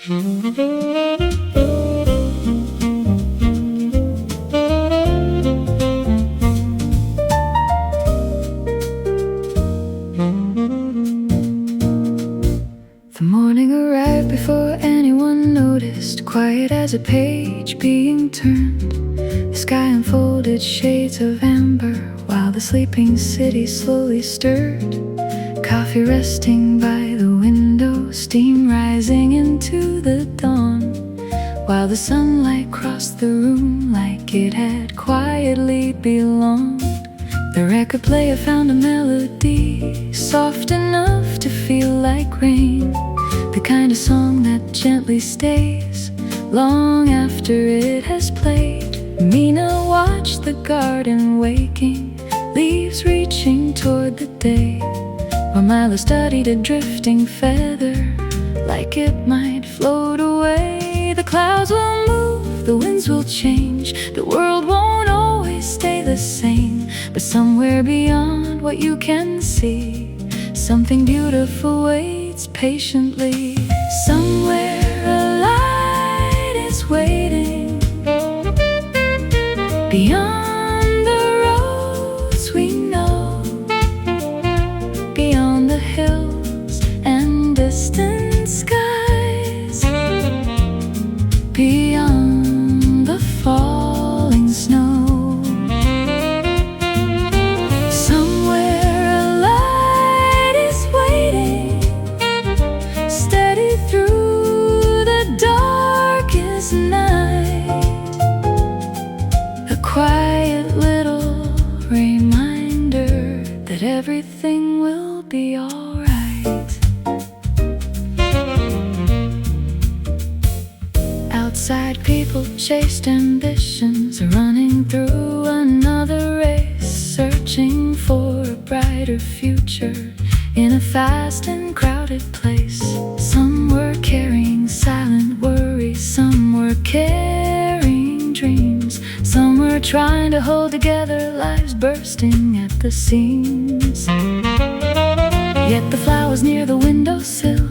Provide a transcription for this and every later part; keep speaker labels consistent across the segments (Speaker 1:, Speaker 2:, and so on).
Speaker 1: The morning arrived before anyone noticed, quiet as a page being turned. The sky unfolded shades of amber, while the sleeping city slowly stirred. Coffee resting by the window, steam rising into the dawn, while the sunlight crossed the room like it had quietly belonged. The record player found a melody soft enough to feel like rain, the kind of song that gently stays long after it has played. Mina watched the garden waking, leaves reaching toward the day, while Milo studied a drifting feather, like it might float away. The clouds will move, the winds will change, the world won't always stay the same. But somewhere beyond what you can see, something beautiful waits patiently. Somewhere a light is waiting, beyond the roads we know, beyond the hills and distant skies, beyond the falling snow. Somewhere a light is waiting, steady through the darkest night, a quiet little reminder that everything will be alright. Outside, people chased ambitions, running through another race, searching for a brighter future in a fast and crowded place. Some were carrying silent worries, some were carrying dreams, some were trying to hold together lives bursting at the seams. Yet the flowers near the windowsill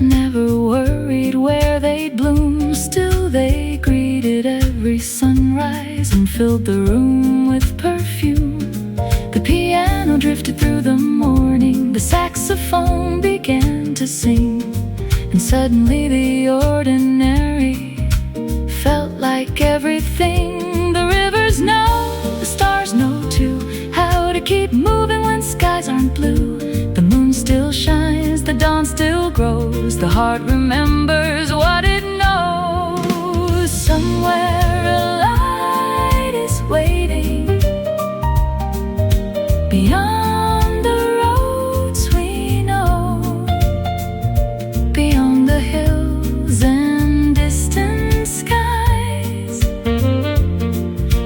Speaker 1: never worried where they'd bloom. Still they greeted every sunrise and filled the room with perfume. The piano drifted through the morning, the saxophone began to sing, and suddenly the ordinary felt like everything. The rivers know, the stars know too, how to keep moving when skies aren't blue. The moon still shines, the dawn still grows, the heart remembers what it knows. Somewhere a light is waiting, beyond the roads we know, beyond the hills and distant skies,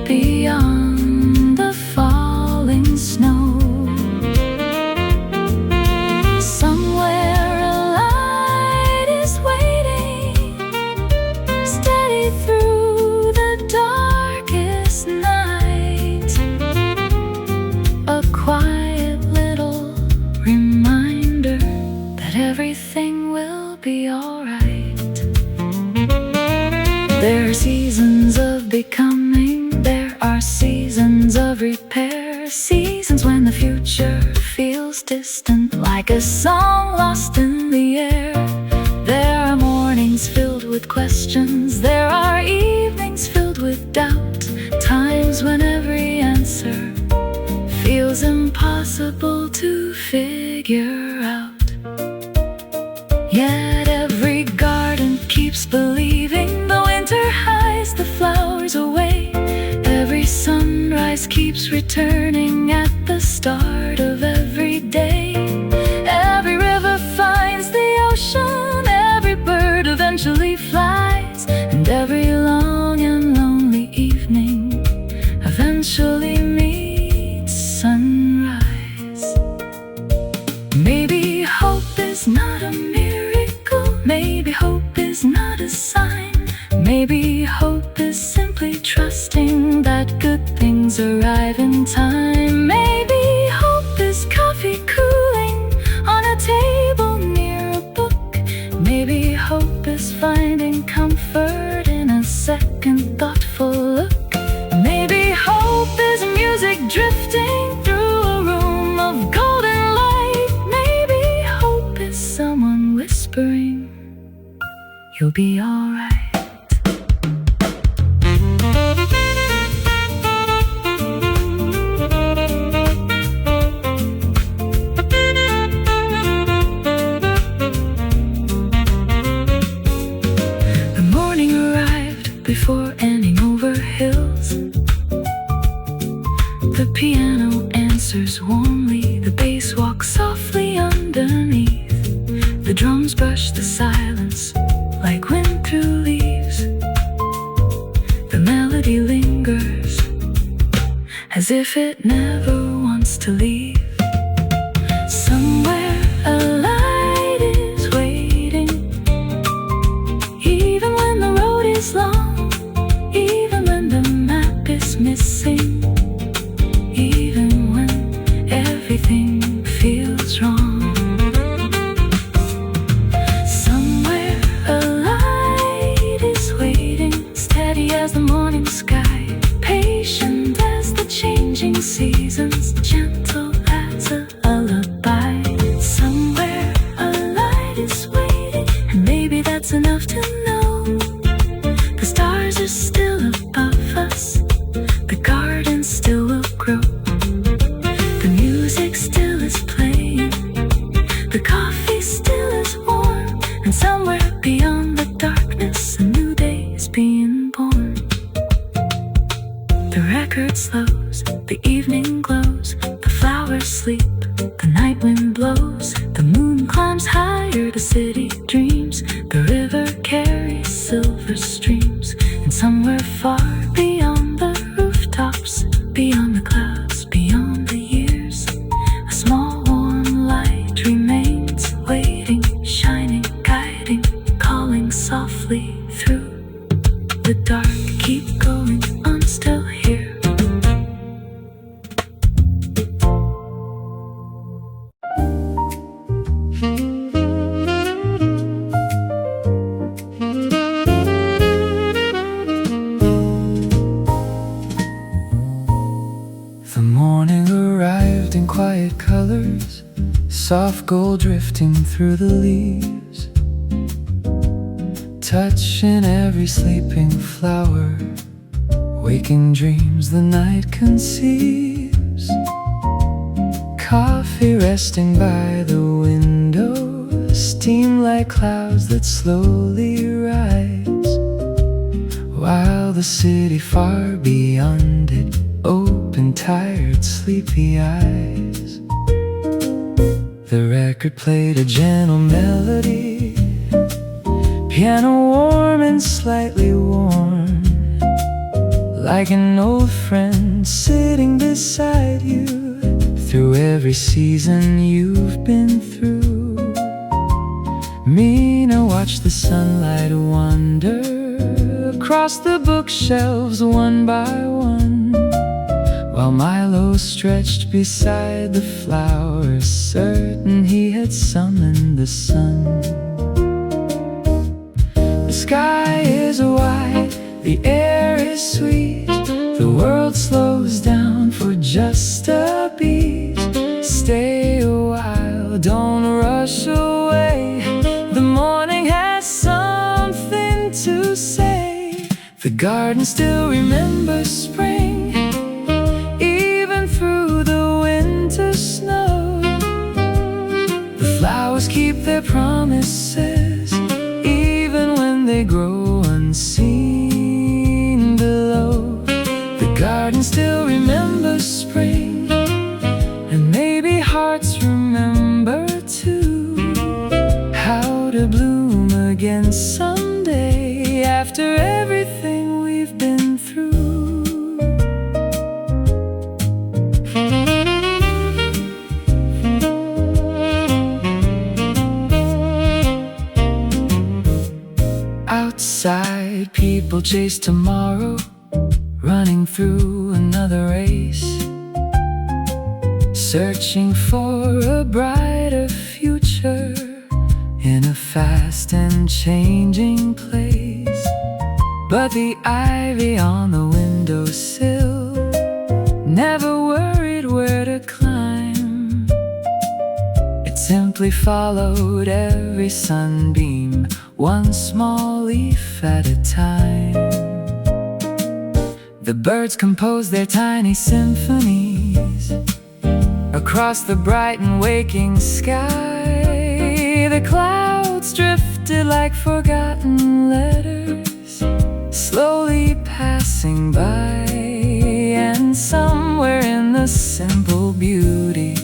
Speaker 1: beyond the falling snow. Somewhere a light is waiting, steady through the darkest night, a quiet little reminder that everything will be alright. There are seasons of becoming, there are seasons of repair, seasons when the future feels distant, like a song lost in the air. There are mornings filled with questions, there are evenings filled with doubt, times when every answer feels impossible to figure out. Yet every garden keeps believing, the winter hides the flowers away, every sunrise keeps returning at the start of every day. Every river finds the ocean, every bird eventually flies, and every long and lonely evening eventually meets sunrise. Maybe hope is not a miracle, maybe hope is not a sign, maybe hope is simply trusting that good things arrive in time. Maybe hope is coffee cooling on a table near a book, maybe Maybe hope is finding comfort in a second thoughtful look. Maybe hope is music drifting through a room of golden light. Maybe hope is someone whispering, "You'll be alright." Before ending over hills, the piano answers warmly, the bass walks softly underneath, the drums brush the silence like wind through leaves. The melody lingers as if it never wants to leave. Somewhere a light is waiting, even when the road is long, missing, even when everything feels wrong. Somewhere a light is waiting, steady as the morning sky, patient as the changing seasons, gentle as a lullaby. Somewhere a light is waiting, and maybe that's enough to know the stars are still above us. The garden still will grow. The music still is playing. The coffee still is warm. And somewhere beyond the darkness, a new day is being born. The record slows, the evening glows, the flowers sleep, the night wind blows, the moon climbs higher, the city dreams, the river carries silver streams. And somewhere far beyond the rooftops, beyond the clouds, beyond the years, a small warm light remains, waiting, shining, guiding, calling softly through the dark. Keep going, I'm still here. In quiet colors, soft gold drifting through the leaves, touching every sleeping flower, waking dreams the night conceives. Coffee resting by the window, steam like clouds that slowly rise, while the city far beyond it open tired, sleepy eyes. The record played a gentle melody, piano warm and slightly worn, like an old friend sitting beside you through every season you've been through. Mina watched the sunlight wander across the bookshelves one by one, while Milo stretched beside the flowers, certain he had summoned the sun. The sky is white, the air is sweet, the world slows down for just a beat. Stay a while, don't rush away, the morning has something to say. The garden still remembers spring, through the winter snow. The flowers keep their promises, even when they grow unseen below. The garden still remembers spring, and maybe hearts remember too, how to bloom again someday after everything we've been through. Outside, people chase tomorrow, running through another race, searching for a brighter future in a fast and changing place. But the ivy on the windowsill never worried where to climb. It simply followed every sunbeam, one small leaf at a time. The birds composed their tiny symphonies across the bright and waking sky. The clouds drifted like forgotten letters, slowly passing by. And somewhere in the simple beauty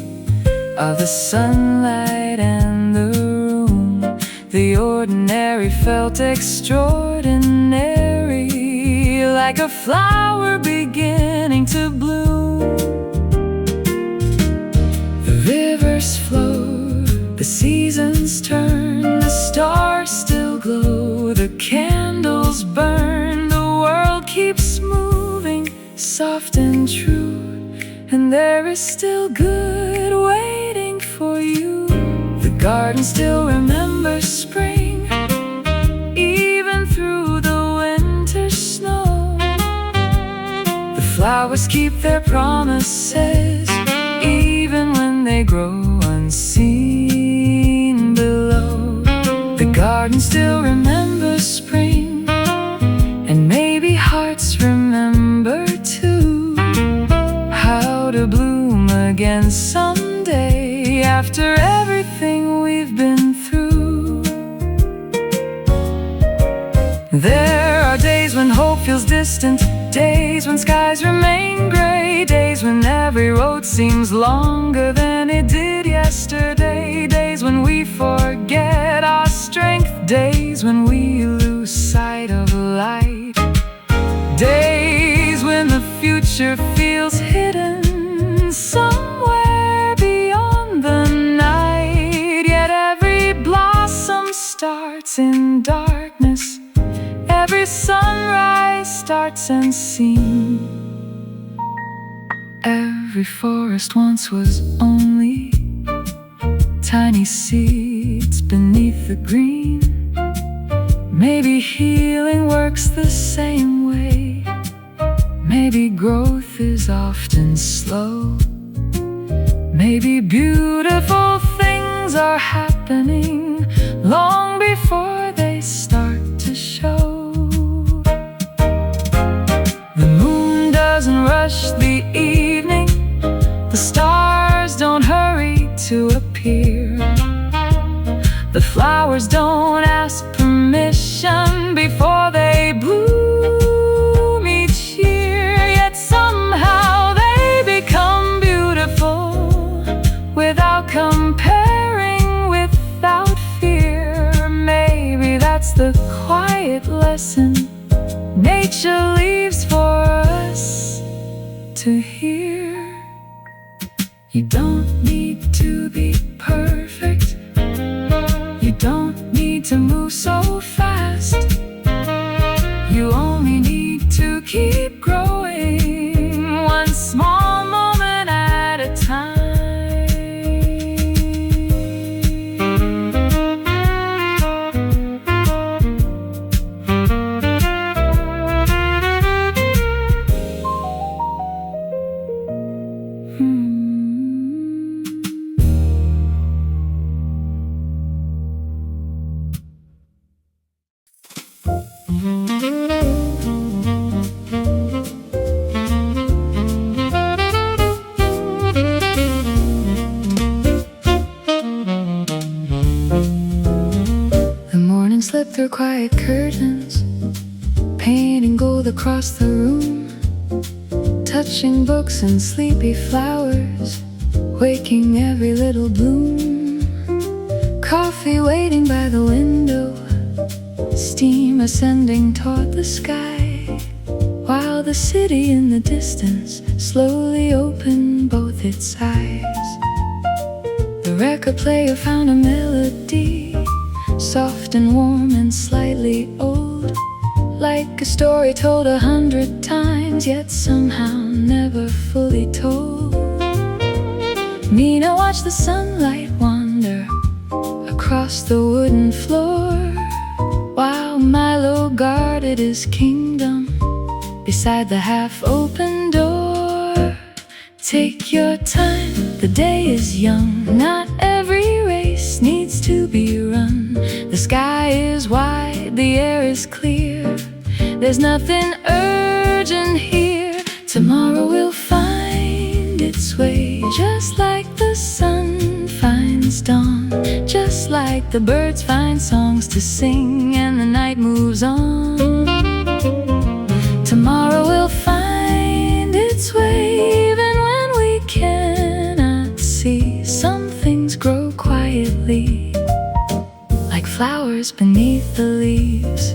Speaker 1: of the sunlight and the room, the ordinary felt extraordinary, like a flower beginning to bloom. The rivers flow, the seasons turn, the stars still glow, the candles burn, the world keeps moving, soft and true, and there is still good waiting for you. The garden still remembers spring, even through the winter snow. The flowers keep their promises, even when they grow unseen below. The garden still remembers spring, and maybe hearts remember too, how to bloom again someday after everything we've been through. There are days when hope feels distant, days when skies remain gray, days when every road seems longer than it did yesterday, days when we forget our strength, days when we lose sight of light, days when the future feels hidden somewhere beyond the night. Yet every blossom starts in darkness, every sunrise starts unseen. Every forest once was only tiny seeds beneath the green. Maybe healing works the same way, maybe growth is often slow, maybe beautiful things are happening long before they start to show. The moon doesn't rush the evening, the stars don't hurry to appear, the flowers don't ask permission before they bloom each year. Yet somehow they become beautiful without comparing, without fear. Maybe that's the quiet lesson nature leaves for us to hear. You don't need to be perfect, you don't need to move so fast, you only need to keep growing, one small moment at a time. Slip through quiet curtains, painting gold across the room, touching books and sleepy flowers, waking every little bloom. Coffee waiting by the window, steam ascending toward the sky, while the city in the distance slowly opened both its eyes. The record player found a melody, soft and warm and slightly old, like a story told 100 times, yet somehow never fully told. Mina watched the sunlight wander across across the wooden floor, while Milo guarded his kingdom beside the half-open door. Take your time, the day is young. Not every race needs to be run. The sky is wide, the air is clear. There's nothing urgent here. Tomorrow will find its way, just like the sun finds dawn, just like the birds find songs to sing and the night moves on. Tomorrow will find its way, even when we cannot see. Some things grow quietly, like flowers beneath the leaves.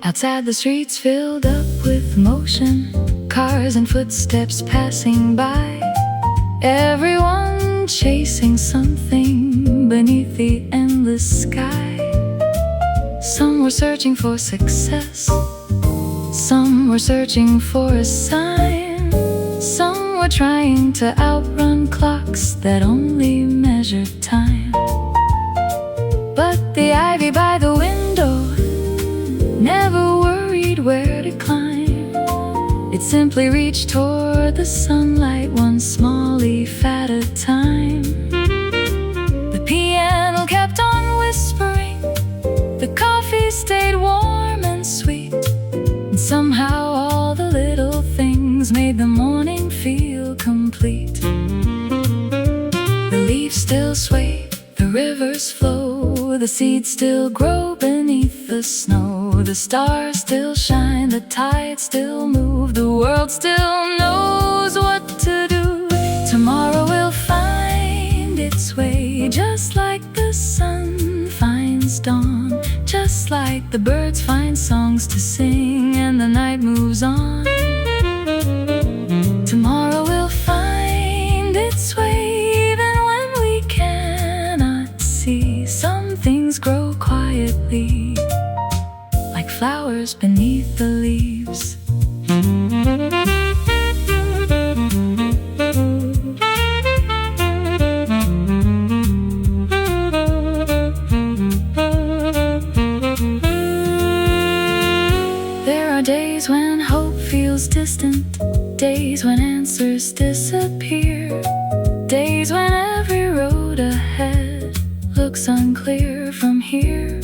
Speaker 1: Outside, the streets filled up with motion, cars and footsteps passing by, everyone chasing something beneath the endless sky. Some were searching for success, some were searching for a sign, some were trying to outrun clocks that only measured time. But the ivy by the window never worried where to climb. It simply reached toward the sunlight, one small leaf at a time. The piano kept on whispering, the coffee stayed warm and sweet, and somehow all the little things made the morning feel complete. The leaves still sway, the rivers flow, the seeds still grow beneath the snow. The stars still shine, the tides still move, the world still knows what to do. Tomorrow will find its way, just like the sun finds dawn, just like the birds find songs to sing and the night moves on. Tomorrow will find its way, even when we cannot see. Some things grow quietly, like flowers beneath the leaves. There are days when hope feels distant, days when answers disappear, days when every road ahead looks unclear from here.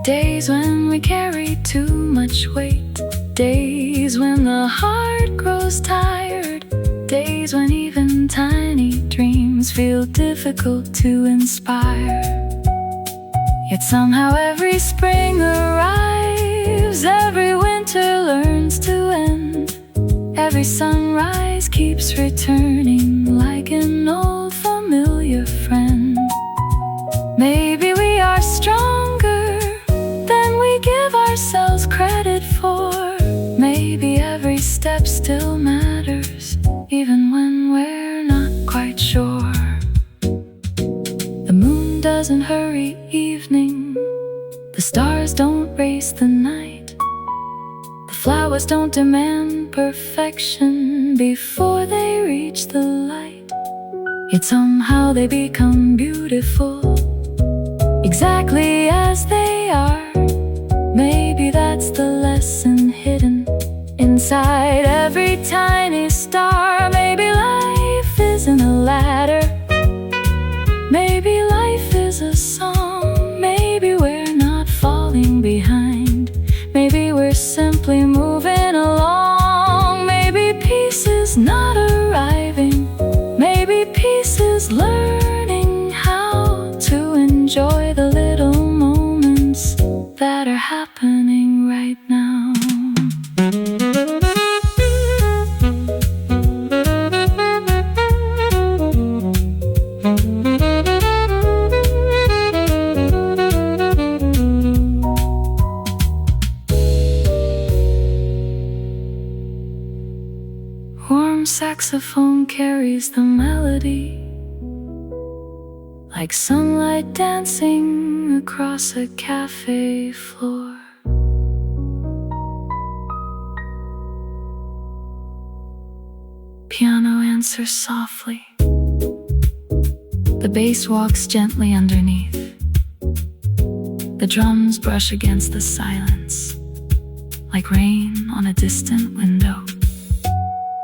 Speaker 1: Days when we carry too much weight, days when the heart grows tired, days when even tiny dreams feel difficult to inspire. Yet somehow every spring arrives, every winter learns to end, every sunrise keeps returning like an old familiar friend. Maybe we are stronger than we give ourselves credit for. Maybe every step still matters, even when we're not quite sure. The moon doesn't hurry evening, the stars don't race the night, the flowers don't demand perfection before they reach the light. Yet somehow they become beautiful, exactly as they are. Maybe that's the lesson hidden inside every tiny star. Maybe life isn't a ladder, maybe life is a song. Maybe we're not falling behind, maybe we're simply moving along. Maybe peace is not arriving, maybe peace is learning how to enjoy the little moments that are happening right now. Warm saxophone carries the melody, like sunlight dancing across a café floor. Piano answers softly, The bass walks gently underneath. The drums brush against the silence, like rain on a distant window.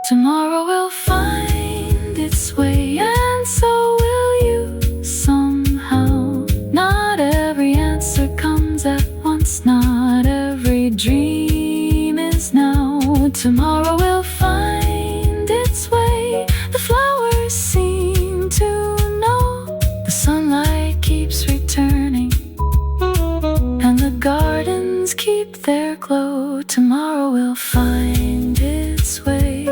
Speaker 1: Tomorrow will find its way, and so will you somehow. Not every answer comes at once, not every dream is now. Tomorrow will find its way. The flowers seem to know the sunlight keeps returning, and the gardens keep their glow. Tomorrow will find its way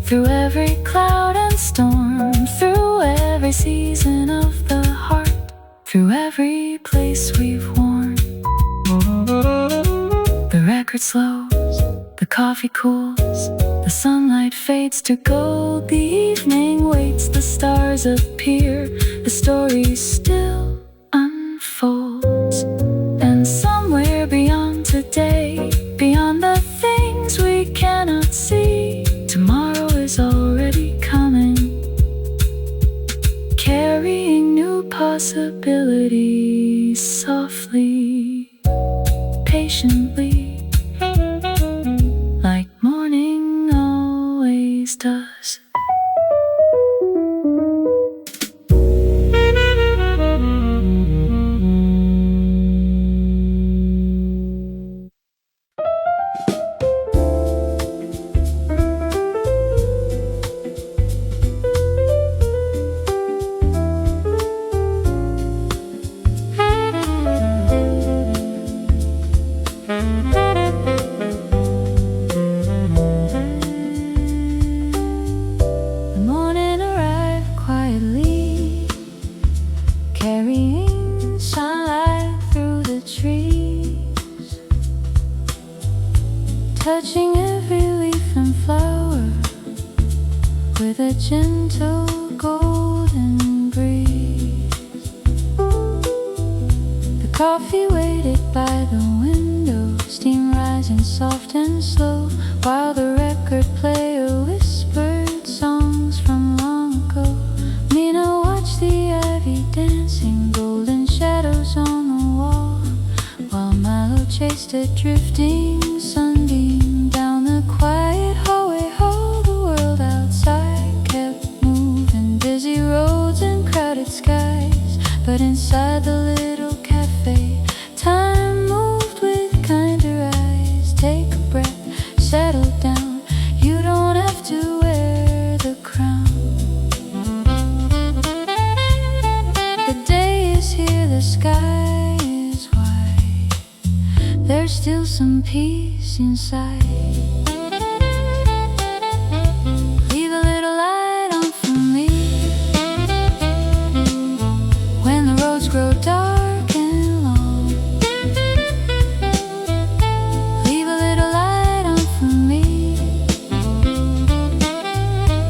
Speaker 1: through every cloud and storm, through every season of the heart, through every place we've worn. The record slows, the coffee cools, the sunlight fades to gold, the evening waits, the stars appear, the story still unfolds. And somewhere beyond today, beyond the things we cannot see, tomorrow is already coming, carrying new possibilities softly, patiently, like morning always does. The morning arrived quietly, carrying sunlight through the trees, touching every leaf and flower with a gentle golden breeze. The coffee waited by the window, steam rising soft and slow, while the record player whispered songs from long ago. Mina watched the ivy dancing, golden shadows on the wall, while Milo chased a drifting sunbeam down the quiet hallway hall. The world outside kept moving, busy roads and crowded skies, but inside the little cafe, time moved with kinder eyes. Take a breath, settle down, you don't have to wear the crown. The day is here, the sky is white, there's still some peace inside. Leave a little light on for me when the roads grow dark and long. Leave a little light on for me,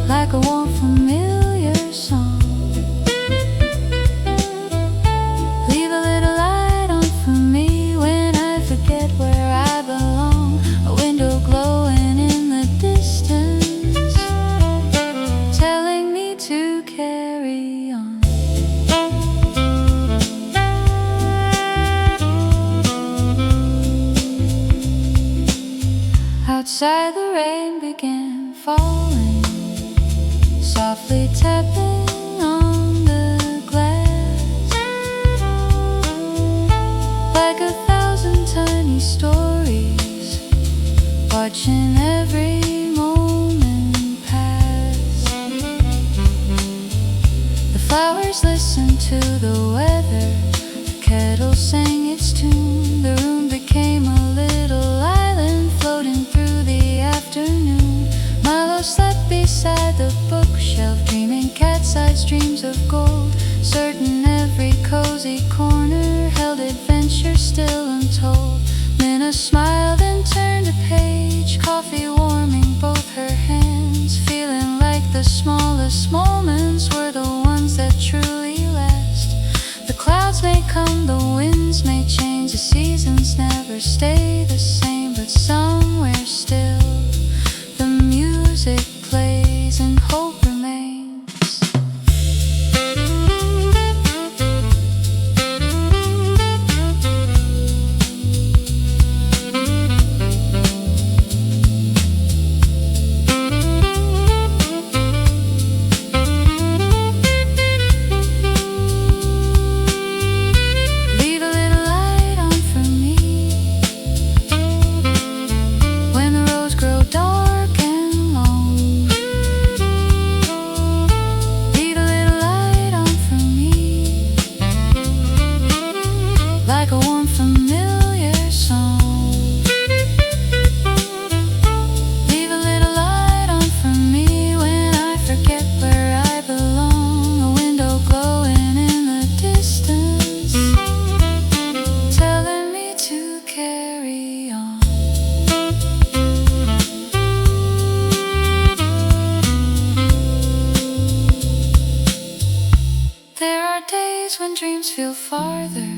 Speaker 1: like a warm familiar song. Leave a little light on for me when I forget where I belong. A window glowing in the distance, telling me to carry on. Outside the rain began falling, softly tapping on the glass, like 1,000 tiny stories, watching every moment pass. The flowers listened to the weather, the kettle sang its tune, the room became a little island floating through the afternoon. Milo slept beside the bookshelf, dreaming cat's-eyed dreams of gold, certain every cozy corner held adventure still untold. Lena smiled and turned a page, coffee warming both her hands, feeling like the smallest moments were the ones that truly last. The clouds may come, the winds may change, the seasons never stay the same, but somewhere still the music plays and hope remains. farther.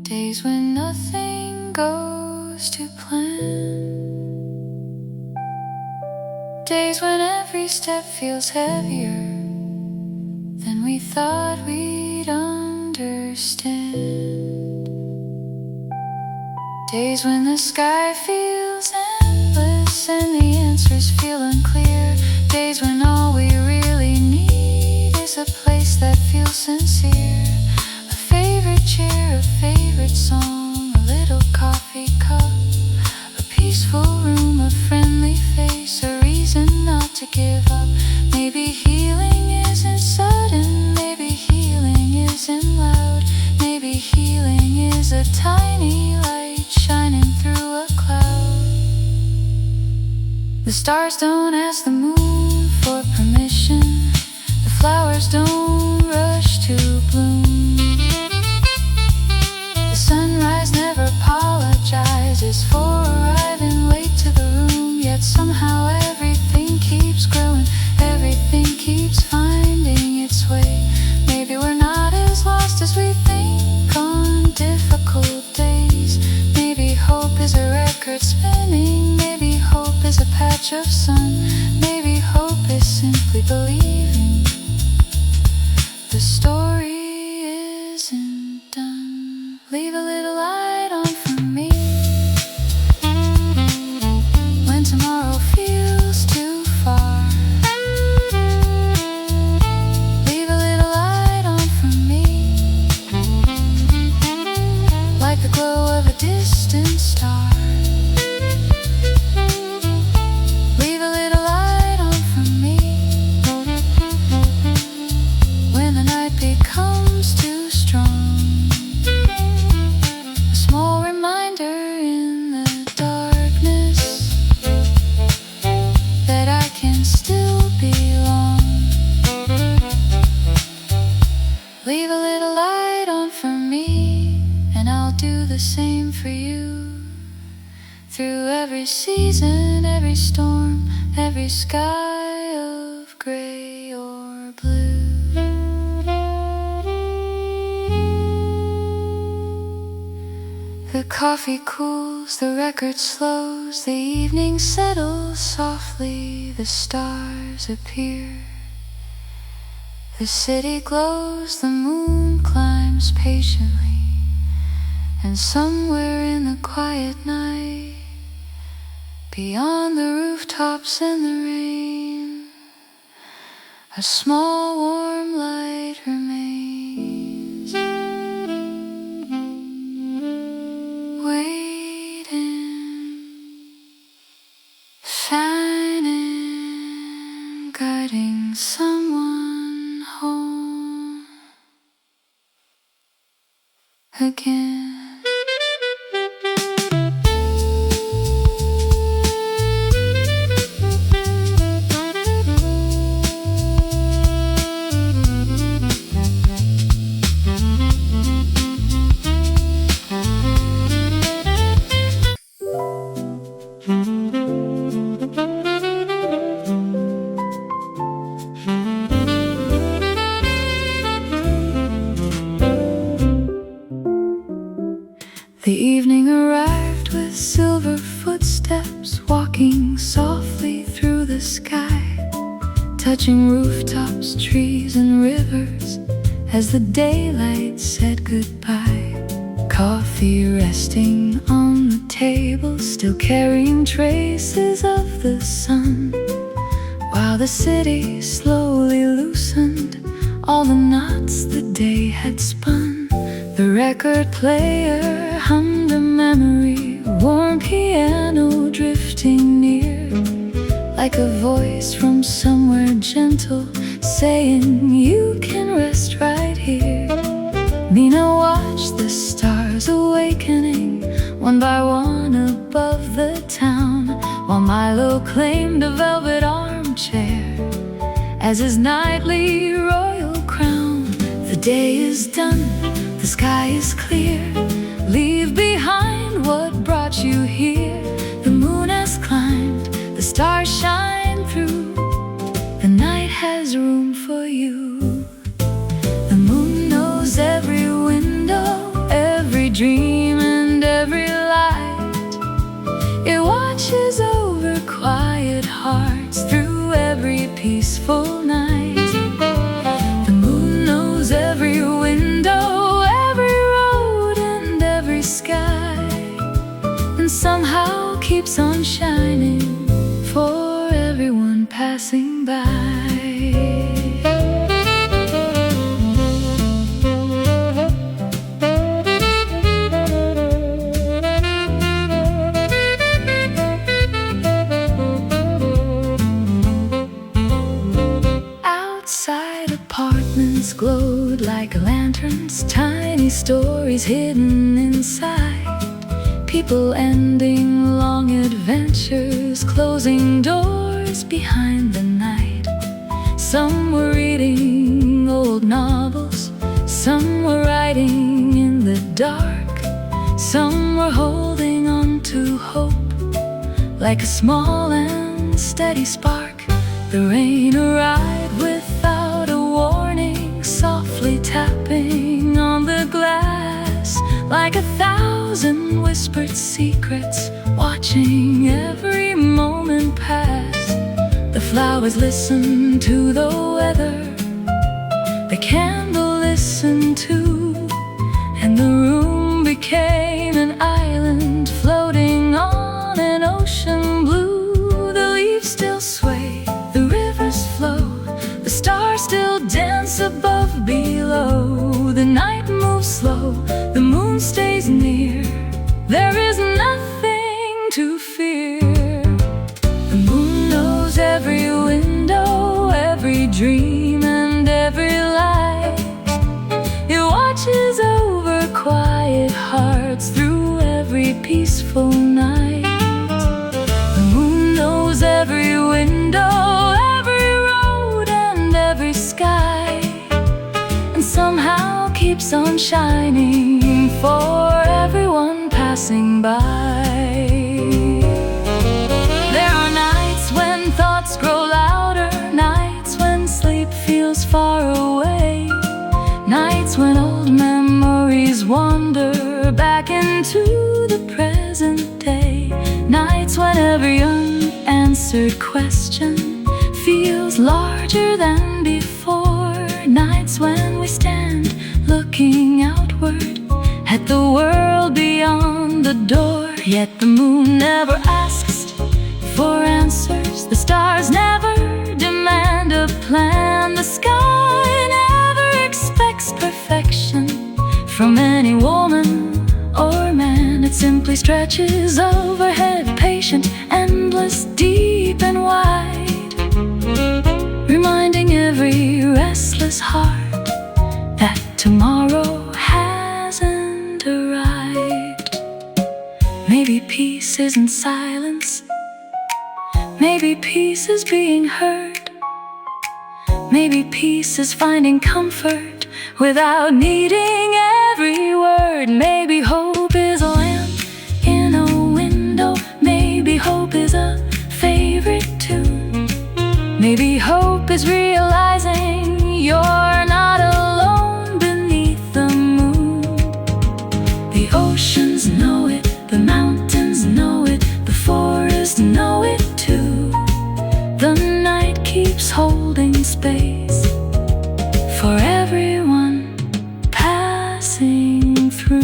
Speaker 1: Days when nothing goes to plan. Days when every step feels heavier than we thought we'd understand. Days when the sky feels endless and the answers feel unclear. Days when all we really need is a place that feels sincere. A favorite chair, a favorite song, a little coffee cup, a peaceful room, a friendly face, a reason not to give up. Maybe healing isn't sudden, maybe healing isn't loud. Maybe healing is a tiny light shining through a cloud. The stars don't ask the moon for permission. The flowers don't rush to bloom. The sunrise never apologizes for arriving late to the room. Yet somehow everything keeps growing, everything keeps finding its way. Maybe we're not as lost as we think on difficult days. Maybe hope is a record spinning. Maybe hope is a patch of sun. Maybe hope is simply believing the story isn't done. Leave a little light on for me when tomorrow feels too far. Leave a little light on for me, like the glow of a distant star. Leave a little light on for me when the night becomes too strong. A small reminder in the darkness that I can still belong. Leave a little light on for me, and I'll do the same for you. Through every season, every storm, every sky of gray or blue. The coffee cools, the record slows, the evening settles softly, the stars appear. The city glows, the moon climbs patiently, and somewhere in the quiet night, beyond the rooftops and the rain, a small warm light remains, waiting, shining, guiding someone home again. The evening arrived with silver footsteps, walking softly through the sky, touching rooftops, trees and rivers as the daylight said goodbye. Coffee resting on the table, still carrying traces of the sun, while the city slowly loosened all the knots the day had spun. The record player hummed a memory, warm piano drifting near, like a voice from somewhere gentle saying, you can rest right here. Mina watched the stars awakening one by one above the town, while Milo claimed a velvet armchair as his nightly royal crown. The day is done, the sky is clear. Leave behind what brought you here. The moon has climbed, the stars shine through. The night has room for you. The moon knows every dream and every light. It watches over quiet hearts through every peaceful night. The moon knows every window, every road and every sky, and somehow keeps on shining for everyone passing by. Apartments glowed like lanterns, tiny stories hidden inside. People ending long adventures, closing doors behind the night. Some were reading old novels, some were writing in the dark, some were holding on to hope like a small and steady spark. The rain arrived without a warning, softly tapping on the glass like 1,000 whispered secrets, watching every moment pass. The flowers listened to the weather, the candle listened too, and the room became an island floating on an ocean blue. The leaves still sway, the rivers flow, the stars still dance above, below. The night moves slow, the moon stays near. There is nothing to fear. The moon knows every window, every dream and every light. It watches over quiet hearts through every peaceful night. The moon knows every window, every road and every sky, and somehow keeps on shining for everyone passing by. There are nights when thoughts grow louder, nights when sleep feels far away, nights when old memories wander back into the present day, nights when every unanswered question feels larger than before, nights when we stand looking outward at the world beyond the door. Yet the moon never asks for answers, the stars never demand a plan, the sky never expects perfection from any woman or man. It simply stretches overhead, patient, endless, deep and wide, reminding every restless heart that tomorrow hasn't arrived. Maybe peace isn't silence, maybe peace is being heard, maybe peace is finding comfort without needing every word. Maybe hope is a lamp in a window, maybe hope is a favorite tune, maybe hope is realizing you're not alone beneath the moon. The oceans know it, the mountains know it, the forests know it too. The night keeps holding space for everyone passing through.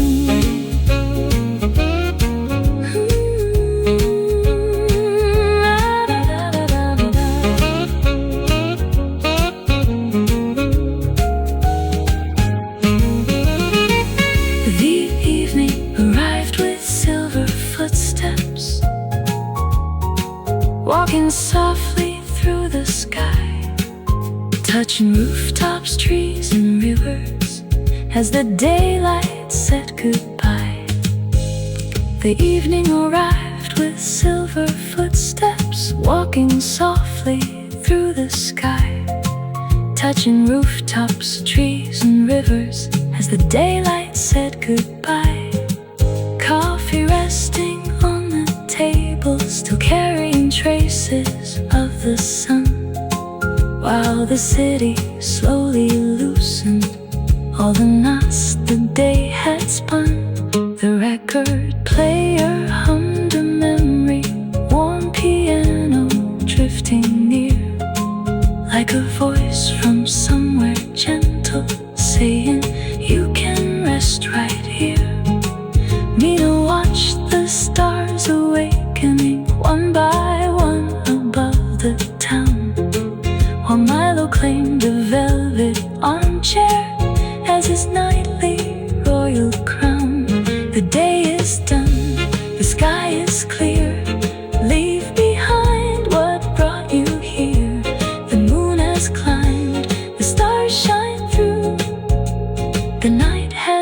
Speaker 1: Walking softly through the sky, touching rooftops, trees and rivers, as the daylight said goodbye. The evening arrived with silver footsteps, walking softly through the sky, touching rooftops, trees and rivers, as the daylight said goodbye. Coffee resting on the table, still carrying traces of the sun, while the city slowly loosened all the knots the day had spun.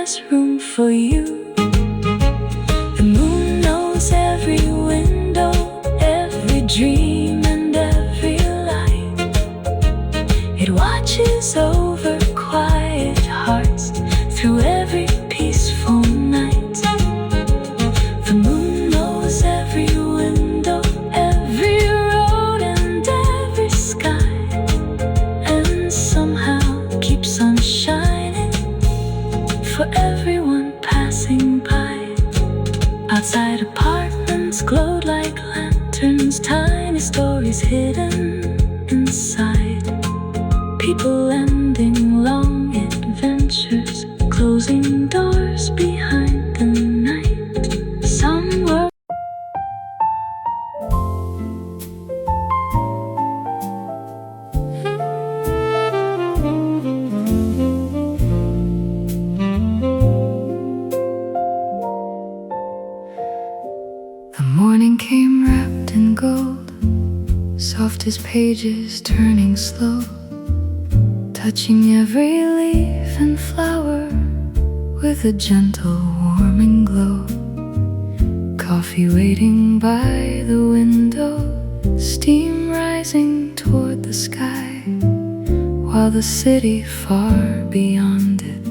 Speaker 1: there's room for you. The moon knows every window, every dream and every light. It watches over quiet hearts through every peaceful night. The moon knows every window, every road and every sky, and somehow keeps on shining for everyone passing by. Outside, apartments glowed like lanterns, tiny stories hidden inside. People ending long adventures, closing doors behind the night. Some were The morning came wrapped in gold, soft as pages turning slow, touching every leaf and flower with a gentle warming glow. Coffee waiting by the window, steam rising toward the sky, while the city far beyond it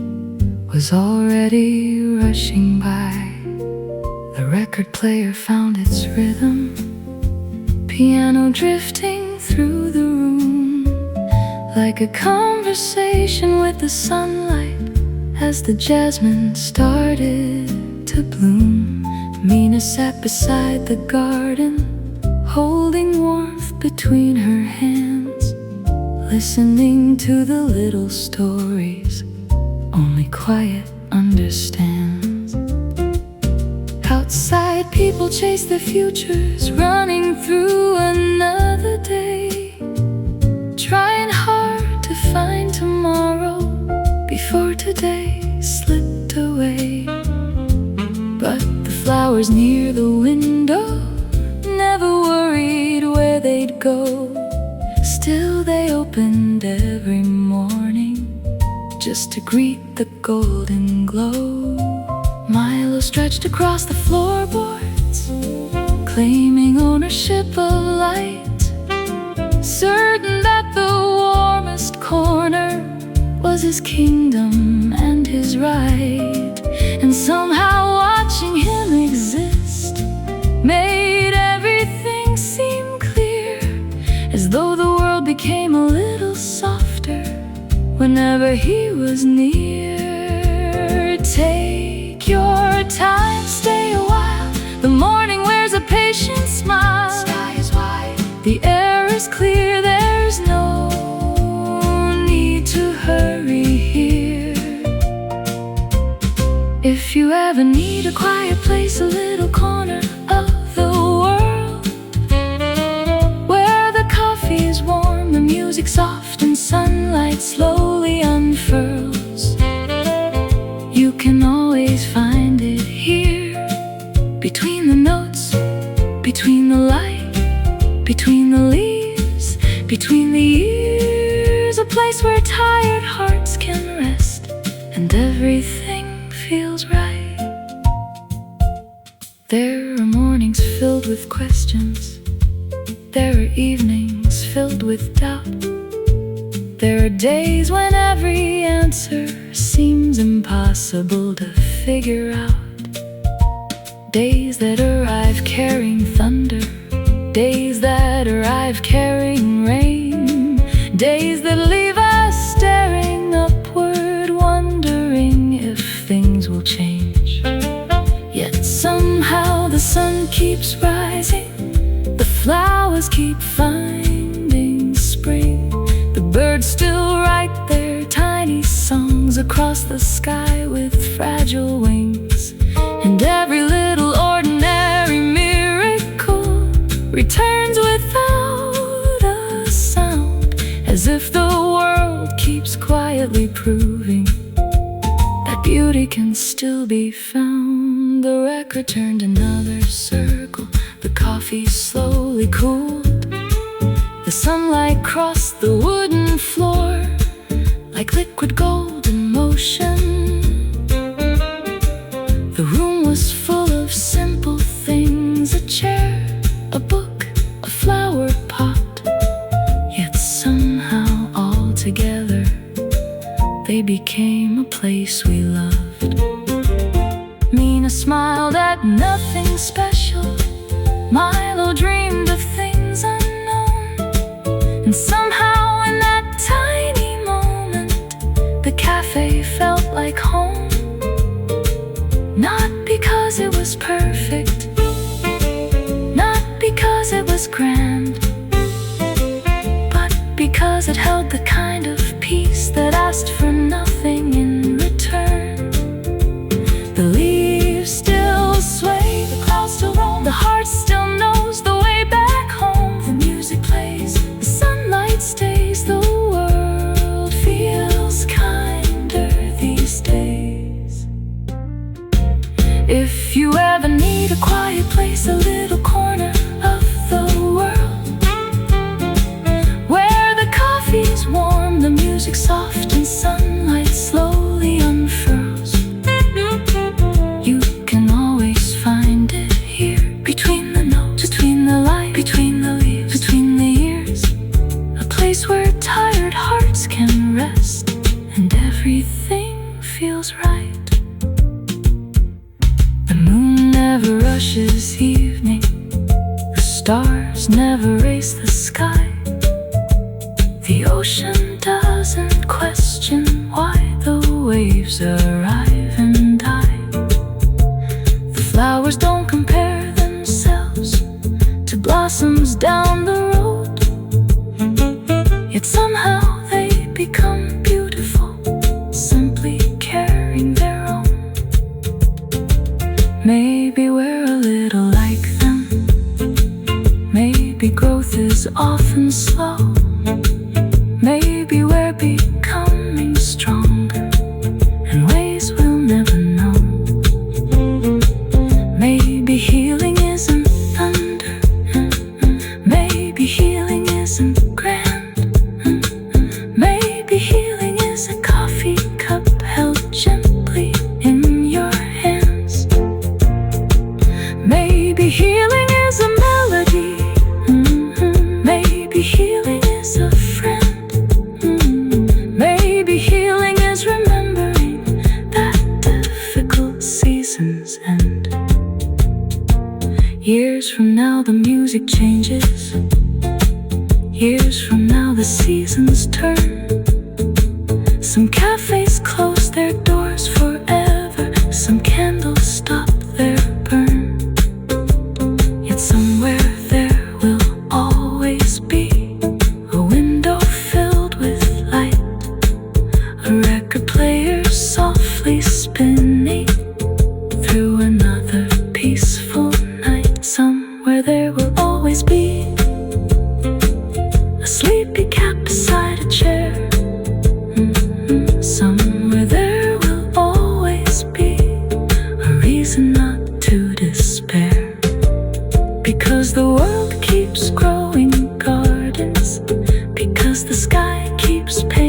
Speaker 1: was already rushing by. The record player found its rhythm, piano drifting through the room, like a conversation with the sunlight as the jasmine started to bloom. Mina sat beside the garden, holding warmth between her hands, listening to the little stories only quiet understands. Outside, people chase their futures, running through another day, trying hard to find tomorrow before today slipped away. But the flowers near the window never worried where they'd go. Still they opened every morning just to greet the golden glow. Milo stretched across the floorboards, claiming ownership of light, certain that the warmest corner was his kingdom and his right. And somehow watching him exist made everything seem clear, as though the world became a little softer whenever he was near. Take your time, stay a while. The morning wears a patient smile. The sky is wide, the air is clear. There's no need to hurry here. If you ever need a quiet place, a little corner of the world, where the coffee is warm, the music soft, and sunlight slowly unfurls, you can always find it here. Between the notes, between the light, between the leaves, between the years, a place where tired hearts can rest and everything feels right. There are mornings filled with questions, there are evenings filled with doubt. There are days when every answer seems impossible to figure out. Days that arrive carrying thunder, days that arrive carrying rain, days that leave us staring upward, wondering if things will change. Yet somehow the sun keeps rising, the flowers keep finding spring, the birds still write their tiny songs across the sky with fragile wings, and every little ordinary miracle returns without a sound, as if the world keeps quietly proving that beauty can still be found. The record turned another circle, the coffee slowly cooled, the sunlight crossed the wooden floor like liquid gold in motion. nothing special. Milo dreamed of things unknown, and somehow in that tiny moment, the cafe felt like home. Not because it was perfect, not because it was grand, but because it held the kind of peace that asked for nothing in return. The leaves still sway, the clouds still roam, the heart still knows the way back home. The music plays, the sunlight stays, the world feels kinder these days. If you ever need a quiet place, a little corner of the world, where the coffee's warm, the music soft, and sunlight slowly unfurls, you can always find it here. Between the notes, between the light, between the leaves, between the years, a place where tired hearts can rest and everything feels right. The moon never rushes evening, the stars never race the sky. The ocean doesn't question why the waves arrive and die. The flowers don't compare themselves to blossoms down the road, yet somehow they become beautiful, simply carrying their own. Maybe we're a little like them, maybe growth is often slow, maybe we're becoming stronger in ways we'll never know. Maybe healing isn't thunder, maybe healing isn't grand, maybe healing is a coffee cup held gently in your hands. Maybe healing is a melody, maybe healing is a friend, maybe healing is remembering that difficult seasons end. Years from now the music changes, years from now the seasons turn. Some cafes close their doors forever, some candles stop their burn. Yet somewhere there will always be a window filled with light, a record player softly spinning through another peaceful night. Somewhere there will always be a sleepy cat beside a chair. Somewhere there will always be a reason not to despair, because the world keeps growing gardens, because the sky keeps painting